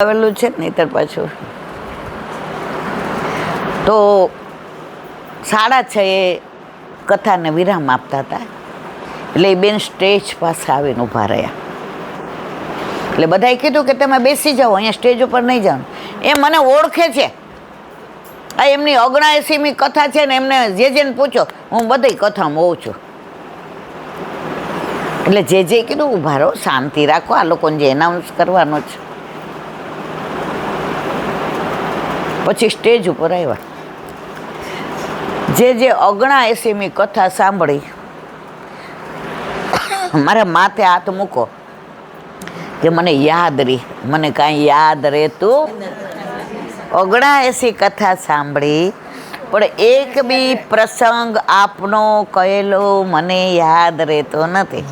આવેલું છે નહીતર પાછું તો 6:30 એ કથાને વિરામ આપતા હતા. એટલે એ બેન સ્ટેજ પાસે આવીને ઊભા રહ્યા. એટલે બધાએ કીધું કે તમે બેસી જાઓ, અહીંયા સ્ટેજ ઉપર નહીં જાઓ. એ મને ઓળખે છે, આ એમની 79મી કથા છે ને, એમને જેને પૂછો હું બધી કથામાં હોઉં છું. એટલે જે કીધું ઊભા રહો, શાંતિ રાખો, આ લોકોને જે એનાઉન્સ કરવાનો છે. પછી સ્ટેજ ઉપર આવ્યા. જે 79મી કથા સાંભળી, મારા માથે હાથ મૂકો કે મને યાદ રહી. મને કાંઈ યાદ રહેતું 79 કથા સાંભળી, પણ એક બી પ્રસંગ આપનો કહેલો મને યાદ રહેતો નથી.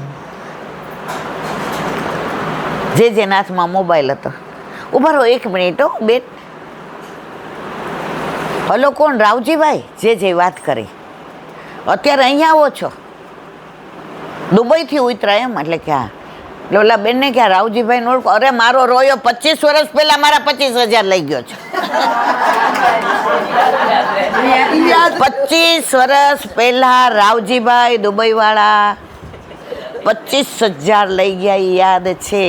જે હાથમાં મોબાઈલ હતો. ઉભા રહો, 1 મિનિટ હો બેન. હલો, કોણ? રાવજીભાઈ? જે વાત કરી, અત્યારે અહીંયા આવો છો? દુબઈથી ઉતરા એમ? એટલે ક્યાં? એટલે ઓલા બેનને ક્યાં રાવજીભાઈ નો ઓળખો? અરે મારો રોયો 25 વર્ષ પહેલા મારા 25,000 લઈ ગયો છે. 25 વર્ષ પહેલા રાવજીભાઈ દુબઈ વાળા 25,000 લઈ ગયા, યાદ છે.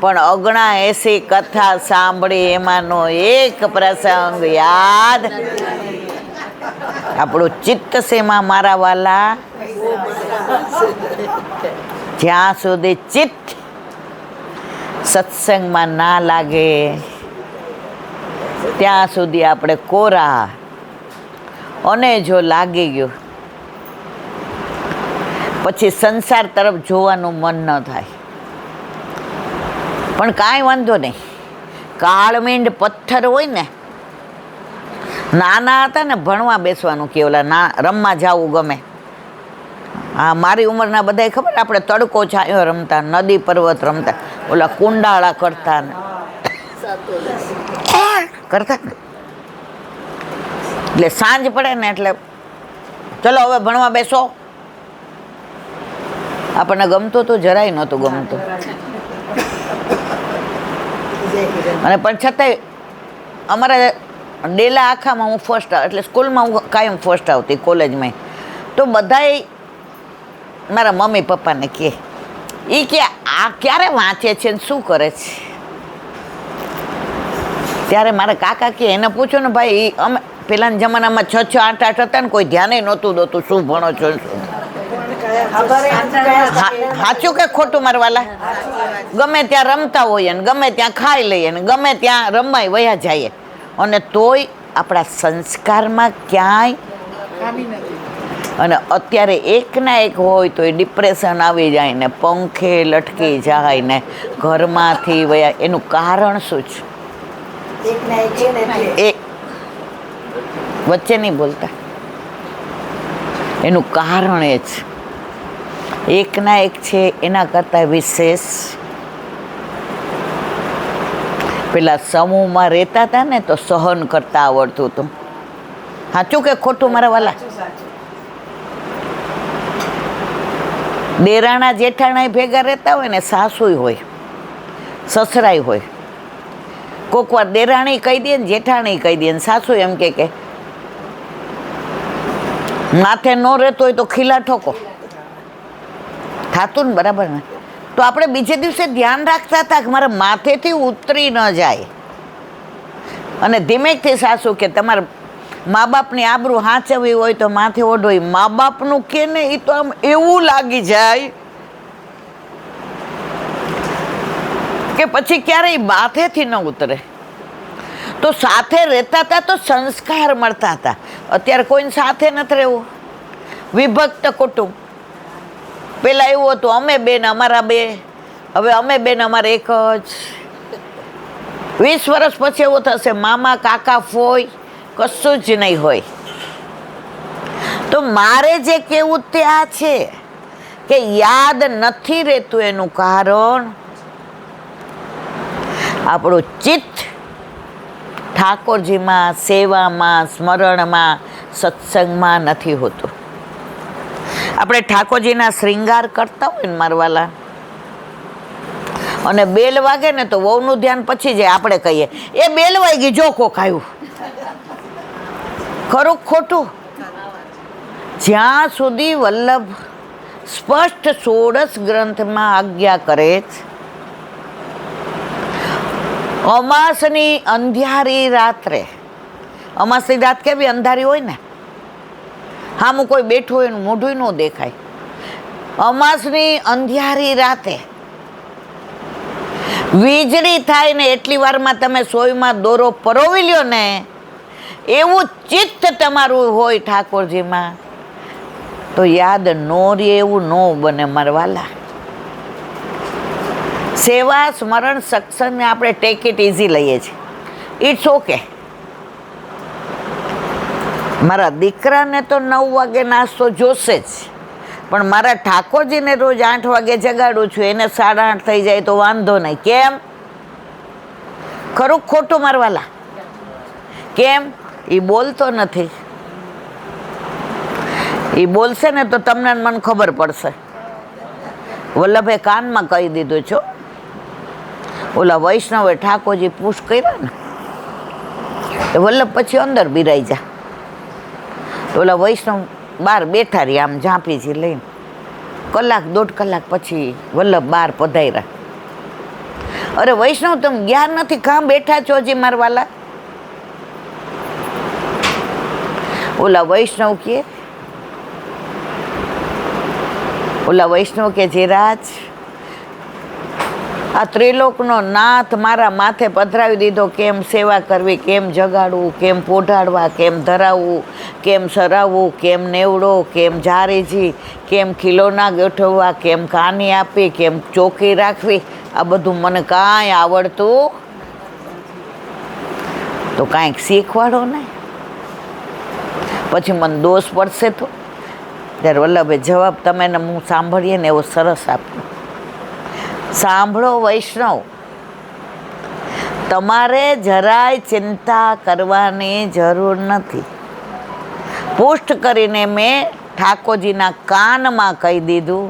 પણ 79 કથા સાંભળી, એમાંનો એક પ્રસંગ યાદ. આપણું ચિત્ત શેમાં મારા વાલા? જ્યાં સુધી ચિત્ત સત્સંગમાં ના લાગે ત્યાં સુધી આપણે કોરા. અને જો લાગી ગયું પછી સંસાર તરફ જોવાનું મન ન થાય. પણ કાંઈ વાંધો નહીં, કાળમીંડ પથ્થર હોય ને. નાના હતા ને, ભણવા બેસવાનું કે ઓલા રમવા જવું ગમે. હા, મારી ઉંમરના બધાય ખબર, આપણે તડકો છાંયો રમતા, નદી પર્વત રમતા, ઓલા કુંડાળા કરતા એટલે સાંજ પડે ને એટલે ચલો હવે ભણવા બેસો. આપણને ગમતું તો જરાય નહોતું ગમતું. અને પણ છતાંય અમારા ડેલા આખામાં હું ફર્સ્ટ, એટલે સ્કૂલમાં હું કાયમ ફર્સ્ટ આવતી, કોલેજમાં. તો બધાય મારા મમ્મી પપ્પાને કહે, એ કે આ ક્યારે વાંચે છે ને શું કરે છે? ત્યારે મારા કાકા કહે, એને પૂછો ને ભાઈ, અમે પેલાના જમાનામાં 6, 8 હતા ને, કોઈ ધ્યાને નહોતું દોતું શું ભણો છો. સાચું કે ખોટું મારા વાલા? ગમે ત્યાં રમતા હોઈએ ને ગમે ત્યાં ખાઈ લઈએ ને ગમે ત્યાં રમાય વયા જઈએ, અને તોય આપણા સંસ્કારમાં ક્યાંય. અને અત્યારે એકના એક હોય તો એ ડિપ્રેશન આવી જાય ને, પંખે લટકી જાય ને, ઘરમાંથી વયા. એનું કારણ શું છે? એ વચ્ચે નહીં બોલતા. એનું કારણ એ જ એકના એક છે. એના કરતાં વિશેષ પેલા સમૂહમાં રહેતા હતા ને તો સહન કરતા આવડતું હતું. સાચું કે ખોટું મારા વાલા? દેરાણા જેઠાણા ભેગા રહેતા હોય ને, સાસુય હોય સસરાય હોય. કોક વાર દેરાણી કહી દે ને જેઠાણી કહી દે ને સાસુ એમ કે માથે ન રહેતો હોય તો ખીલા ઠોકો. થાતું ને બરાબર ને? તો આપણે બીજે દિવસે ધ્યાન રાખતા હતા કે મારા માથેથી ઉતરી ન જાય. અને ધીમેકથી સાસુ કે તમારા મા બાપની આબરૂ હાંચવી હોય તો માથે ઓઢો. મા બાપનું કે ને એ તો આમ એવું લાગી જાય કે પછી ક્યારેય માથેથી ન ઉતરે. તો સાથે રહેતા હતા તો સંસ્કાર મળતા હતા. અત્યારે કોઈને સાથે નથી રહેવું, વિભક્ત કુટુંબ. પેલા એવું હતું, અમે બેન અમારા બે, હવે અમે બેન અમારે એક જ. 20 વર્ષ પછી એવું થશે, મામા કાકા ફોઈ કશું જ નહીં હોય. તો મારે જે કહેવું તે આ છે કે યાદ નથી રહેતું એનું કારણ આપણું ચિત્ત ઠાકોરજીમાં, સેવામાં, સ્મરણમાં, સત્સંગમાં નથી હોતું. આપણે ઠાકોરજીના શ્રૃંગાર કરતા હોય ને મારવાલા, અને બેલ વાગે ને તો વહુનું ધ્યાન પછી જાય. આપણે કહીએ એ બેલ વાગી, જો કોક આવ્યું. ખરું ખોટું? જ્યાં સુધી વલ્લભ સ્પષ્ટ 16 ગ્રંથમાં આજ્ઞા કરે છે, અમાસની અંધારી રાત્રે, અમાસની રાત કેવી અંધારી હોય ને, હામું કોઈ બેઠું હોય એનું મોઢું ન દેખાય. અમાસની અંધારી રાતે વીજળી થાય ને એટલી વારમાં તમે સોયમાં દોરો પરોવી લ્યો ને, એવું ચિત્ત તમારું હોય ઠાકોરજીમાં, તો યાદ નો રે એવું નો બને મારવાલા. સેવા સ્મરણ સત્સંગને આપણે ટેક ઇટ ઇઝી લઈએ છીએ. It's okay. મારા દીકરાને તો 9 વાગે નાસ્તો જોશે જ, પણ મારા ઠાકોરજીને રોજ 8 વાગે જગાડું છું, એને 8:30 થઈ જાય તો વાંધો નહીં. કેમ? ખરું ખોટું મારવાલા? કેમ? એ બોલતો નથી. એ બોલશે ને તો તમને મને ખબર પડશે. વલ્લભે કાનમાં કહી દીધું છો, ઓલા વૈષ્ણવે ઠાકોરજી પૂછ કર્યા ને, વલ્લભ પછી અંદર બિરાઈ જા. ઓલા વૈષ્ણવ બહાર બેઠા રહી આમ ઝાંપીજી લઈને. 1-1.5 કલાક પછી વલ્લભ બહાર પધાર્યા. અરે વૈષ્ણવ, તમે ગયા નથી, કાં બેઠા છો હજી મારવાલા? ઓલા વૈષ્ણવ કે જે રાજ, આ ત્રિલોકનો નાથ મારા માથે પધરાવી દીધો, કેમ સેવા કરવી, કેમ જગાડવું, કેમ પોઢાડવા, કેમ ધરાવવું, કેમ સરાવવું, કેમ નેવડો, કેમ જારીજી, કેમ ખીલોના ગોઠવવા, કેમ કાની આપી, કેમ ચોકી રાખવી, આ બધું મને કાંઈ આવડતું તો કાંઈક શીખવાડો ને, પછી મને દોષ પડશે તો. ત્યારે વલ્લભે જવાબ તમે ને હું સાંભળીએ ને એવો સરસ આપ્યો. સાંભળો વૈષ્ણવ, તમારે જરાય ચિંતા કરવાની જરૂર નથી. પુષ્ટ કરીને મેં ઠાકોરજીના કાનમાં કહી દીધું,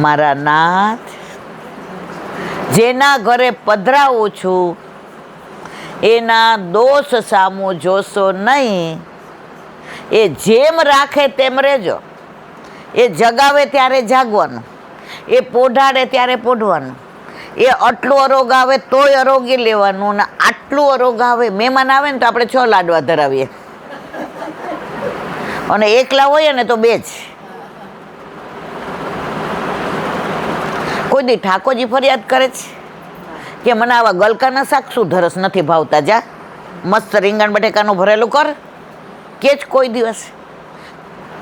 મારા નાથ, જેના ઘરે પધરાવું છું એના દોષ સામું જોશો નહીં. એ જેમ રાખે તેમ રહેજો. એ જગાવે ત્યારે જાગવાનું, એ પોઢાડે ત્યારે પોઢવાનું, એ આટલું અરોગ આવે તોય અરોગી લેવાનું, ને આટલું અરોગ આવે, મહેમાન આવે ને તો આપણે 6 લાડવા ધરાવીએ, અને એકલા હોઈએ ને તો 2 જ. કોઈ દી ઠાકોરજી ફરિયાદ કરે છે કે મને આવા ગલકાના શાક શું ધરસ નથી ભાવતા, જા મસ્ત રીંગણ બટેકાનું ભરેલું કર, કે જ કોઈ દિવસ?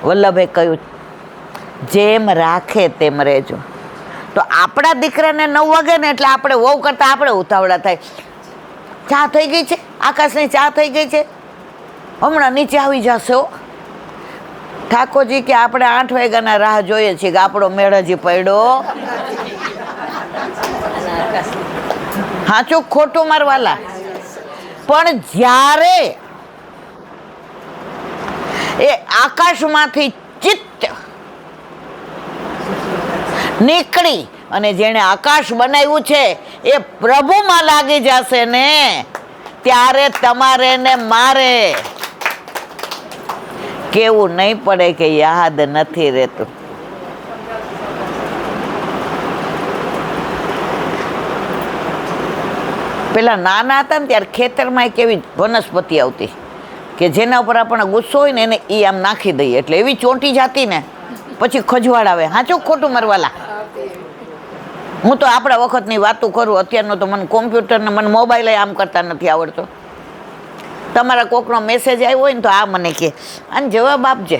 વલ્લભે કહ્યું, જેમ રાખે તેમ રહેજો. તો આપણા દીકરાને 9 વાગે ને એટલે આપણે વહુ કરતા આપણે ઉતાવળા થાય. ચા થઈ ગઈ છે, આકાશની ચા થઈ ગઈ છે, હમણાં નીચે આવી જશે હો. ઠાકોરજી કે આપણે 8 વાગ્યાના રાહ જોઈએ છીએ કે આપણો મેળ હજી પડ્યો. સાચું ખોટું મારવાલા? પણ જ્યારે એ આકાશમાંથી ચિત્ત નીકળી અને જેણે આકાશ બનાવ્યું છે એ પ્રભુમાં લાગી જશે ને, ત્યારે તમારે ને મારે કેવું નહીં પડે કે યાદ નથી રહેતું. પેલા નાના હતા ને ત્યારે ખેતરમાં એક એવી વનસ્પતિ આવતી કે જેના ઉપર આપણને ગુસ્સો હોય ને એને એ આમ નાખી દઈએ એટલે એવી ચોંટી જતી ને પછી ખજવાળ આવે. સાચું ખોટું મારવાલા? હું તો આપણા વખતની વાતો કરું, અત્યારનો તો મને કોમ્પ્યુટર ને મને મોબાઈલ આમ કરતા નથી આવડતો. તમારા કોકનો મેસેજ આવ્યો હોય ને તો આ મને કહે, આને જવાબ આપજે.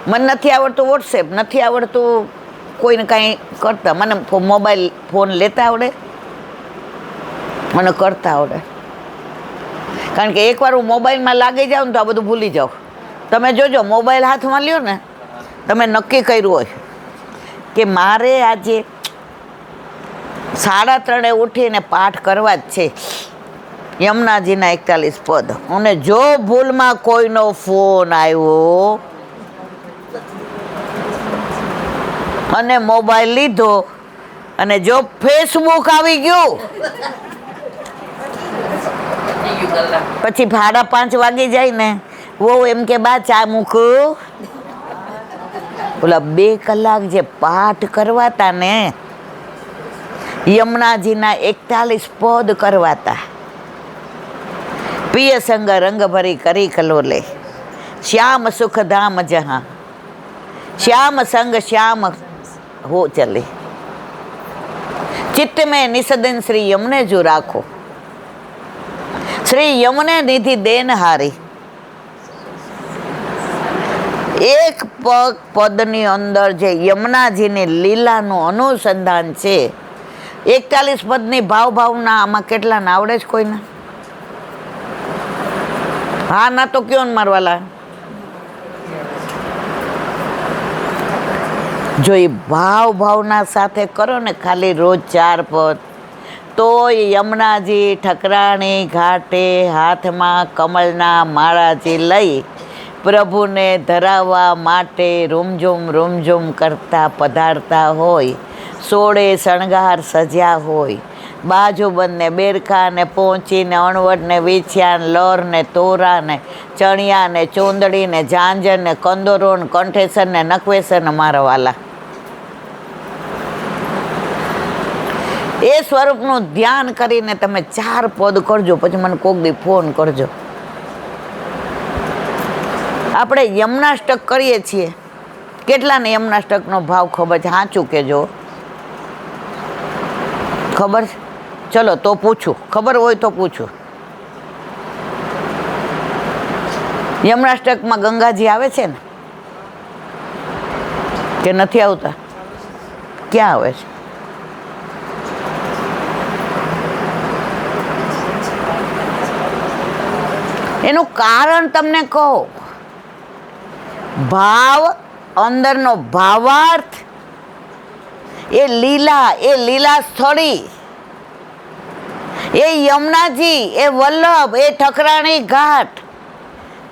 મને નથી આવડતું વોટ્સએપ, નથી આવડતું કોઈને કાંઈ કરતા. મને મોબાઈલ ફોન લેતા આવડે, મને કરતા આવડે. કારણ કે એકવાર હું મોબાઈલમાં લાગી જાઉં ને તો આ બધું ભૂલી જાઉં. તમે જોજો, મોબાઈલ હાથમાં લ્યો ને, તમે નક્કી કર્યું હોય કે મારે આજે 3:30 ઉઠીને પાઠ કરવા જ છે, યમુનાજીના 41 પદ, અને જો ભૂલમાં કોઈનો ફોન આવ્યો અને મોબાઈલ લીધો અને જો ફેસબુક આવી ગયું પછી 5:30 વાગી જાય ને, વો એમ કે બા ચા મૂકું. ઓલા 2 કલાક જે પાઠ કરવાતા ને, યમુનાજીના 41 પદ કરવાતા. પિય સંગ રંગ ભરી કરી કલોલે, શ્યામ સુખ ધામ જહા, શ્યામ સંગ શ્યામ હો ચલે, ચિત્ત में निसदन श्री यमुने जो રાખો, શ્રી યમુને નિધિ દેન હારી. એક પદની અંદર જે યમુનાજીની લીલાનું અનુસંધાન છે. 41 પદની ભાવના આમાં કેટલા ના આવડે છે કોઈને? હા ના તો કયો ને મારવાલા. જો એ ભાવના સાથે કરો ને ખાલી રોજ 4 પદ, તો યમુનાજી ઠકરાણી ઘાટે હાથમાં કમળના માળાજી લઈ પ્રભુને ધરાવવા માટે રૂમઝૂમ કરતા પધારતા હોય. 16 શણગાર સજ્યા હોય, બાજુબંધ ને બેરખા ને પહોંચી ને અણવટ ને વીછ્યા ને લર ને તોરા ને ચણિયા ને ચોંદડી ને ઝાંઝર ને કંદોરો ને કંઠેસર ને નકવેસર ને મારવાલા. એ સ્વરૂપનું ધ્યાન કરીને તમે 4 પદ કરજો, પછી મને કોક દી ફોન કરજો. આપણે યમનાષ્ટક કરીએ છીએ, કેટલાને યમનાષ્ટકનો ભાવ ખબર છે? સાચું કહેજો. ખબર છે? ચલો તો પૂછું, ખબર હોય તો પૂછું. યમનાષ્ટકમાં ગંગાજી આવે છે ને કે નથી આવતા? ક્યાં આવે છે? એનું કારણ તમને કહો. ભાવ, અંદરનો ભાવાર્થ, એ લીલા સ્થળી, એ યમુનાજી, એ વલ્લભ, એ ઠકરાણી ઘાટ,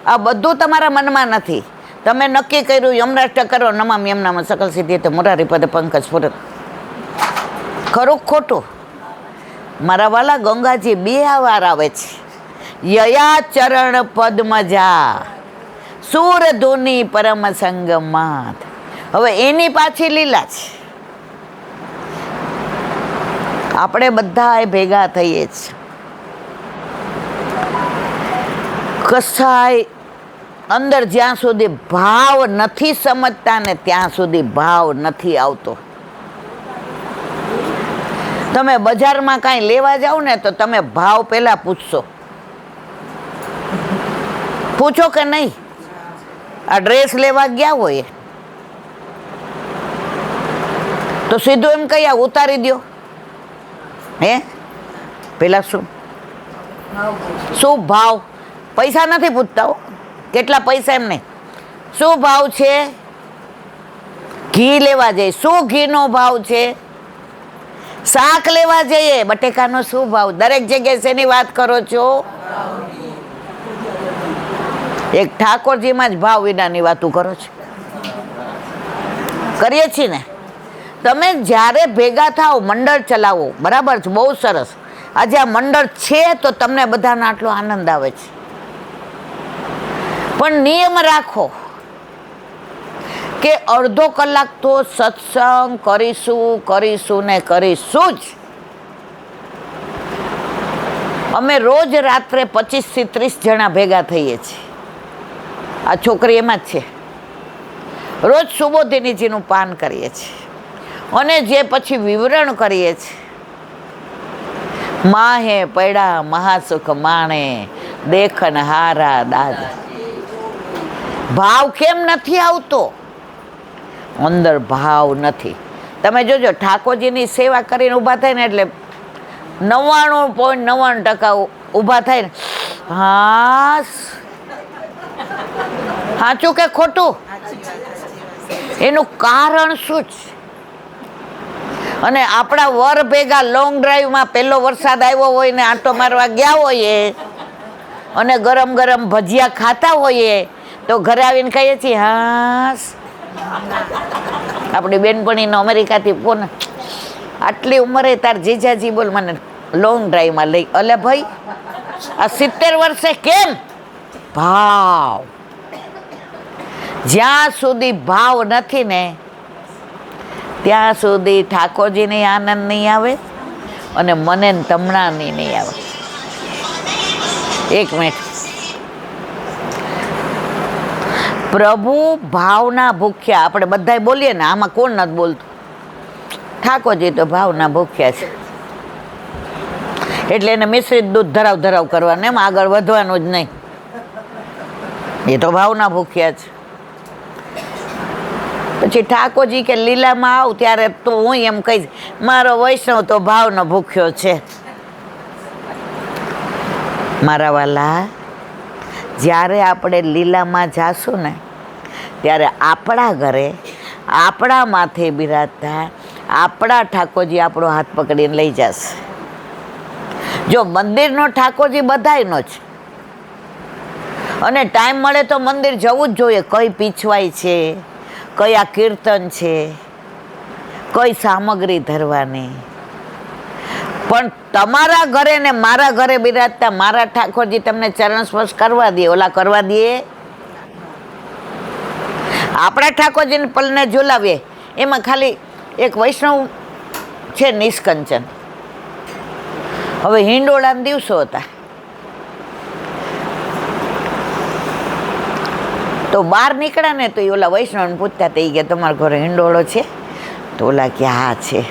આ બધું તમારા મનમાં નથી. તમે નક્કી કર્યું યમનાષ્ટક કરો, નમામ યમનામાં સકલ સિદ્ધિ તે મોરારી પદ પંકજ સ્ફુરત. ખરું ખોટું? મારા વાલા ગંગાજી 2 વાર આવે છે. યયા ચરણ પદ્મજા સૂર ધુની પરમ સંગમાત. હવે એની પાછી લીલા છે. આપણે બધા ભેગા થઈએ જ. કસાય અંદર જ્યાં સુધી ભાવ નથી સમજતા ને ત્યાં સુધી ભાવ નથી આવતો. તમે બજારમાં કાંઈ લેવા જાઓ ને તો તમે ભાવ પહેલા પૂછશો. પૂછો કે નહીં? આ ડ્રેસ લેવા ગયા હોય તો સીધું એમ કહી ઉતારી દો. હે પેલા શું ભાવ? પૈસા નથી પૂછતા હો, કેટલા પૈસા એમ નહીં. શું ભાવ છે? ઘી લેવા જઈએ, શું ઘીનો ભાવ છે? શાક લેવા જઈએ, બટેકાનો શું ભાવ? દરેક જગ્યાએ શેની વાત કરો છો? એક ઠાકોરજીમાં જ ભાવ વિનાની વાતો કરો છો. કરીએ છીએ ને. તમે જ્યારે ભેગા થાવ, મંડળ ચલાવો, બરાબર છે, બહુ સરસ. આજે આ મંડળ છે તો તમને બધાને આટલો આનંદ આવે છે. પણ નિયમ રાખો કે અડધો કલાક તો સત્સંગ કરીશું ને કરીશું જ. અમે રોજ રાત્રે 25 થી 30 જણા ભેગા થઈએ છીએ. આ છોકરી એમાં જ છે. રોજ સુબોધિનીજીનું પાન કરીએ છીએ અને જે પછી વિવરણ કરીએ છીએ. માહે પૈડા મહાસુખ માણે દેખન હારા દાદા. ભાવ કેમ નથી આવતો? અંદર ભાવ નથી. તમે જોજો ઠાકોરજીની સેવા કરીને ઊભા થાય ને એટલે 99.99% ઊભા થાય ને, હા સાચું કે ખોટું? એનું કારણ શું છે? અને આપણા વર ભેગા લોંગ ડ્રાઈવમાં પહેલો વરસાદ આવ્યો હોય ને આંટો મારવા ગયા હોઈએ અને ગરમ ગરમ ભજીયા ખાતા હોઈએ તો ઘરે આવીને કહીએ છીએ હાસ. આપણી બેનપણીનો અમેરિકાથી ફોન, આટલી ઉંમરે તાર જીજાજી બોલ મને લોંગ ડ્રાઈવમાં લઈ. અલે ભાઈ, આ 70 વર્ષે કેમ? ભાવ. જ્યાં સુધી ભાવ નથી ને ત્યાં સુધી ઠાકોરજીને આનંદ નહીં આવે અને મને તમણાની નહીં આવે. એક મિનિટ. પ્રભુ ભાવના ભૂખ્યા, આપણે બધાય બોલીએ ને, આમાં કોણ નથી બોલતું? ઠાકોરજી તો ભાવના ભૂખ્યા છે, એટલે એને મિશ્રિત દૂધ ધરાવ કરવાનું, એમ આગળ વધવાનું જ નહીં. એ તો ભાવના ભૂખ્યા છે. પછી ઠાકોરજી કે લીલામાં આવ ત્યારે તો હું એમ કહીશ, મારો વૈષ્ણવ તો ભાવનો ભૂખ્યો છે. મારા વાલા, જ્યારે આપણે લીલામાં જાશું ને ત્યારે આપણા ઘરે આપણા માથે બિરાજતા આપણા ઠાકોરજી આપણો હાથ પકડીને લઈ જશે. જો મંદિરનો ઠાકોરજી બધાયનો છે, અને ટાઈમ મળે તો મંદિર જવું જ જોઈએ. કઈ પીછવાય છે, કયા કીર્તન છે, કઈ સામગ્રી ધરવાની. પણ તમારા ઘરે ને મારા ઘરે બિરાજતા મારા ઠાકોરજી તમને ચરણ સ્પર્શ કરવા દે, ઓલા કરવા દે? આપણા ઠાકોરજીને પલને ઝુલાવીએ. એમાં ખાલી એક વૈષ્ણવ છે નિષ્કંચન. હવે હિંડોળાના દિવસો હતા તો બહાર નીકળ્યા ને તો એ ઓલા વૈષ્ણવને પૂછતા હતા, એ કે તમારા ઘરે હિંડોળો છે? તો ઓલા કે હા છે.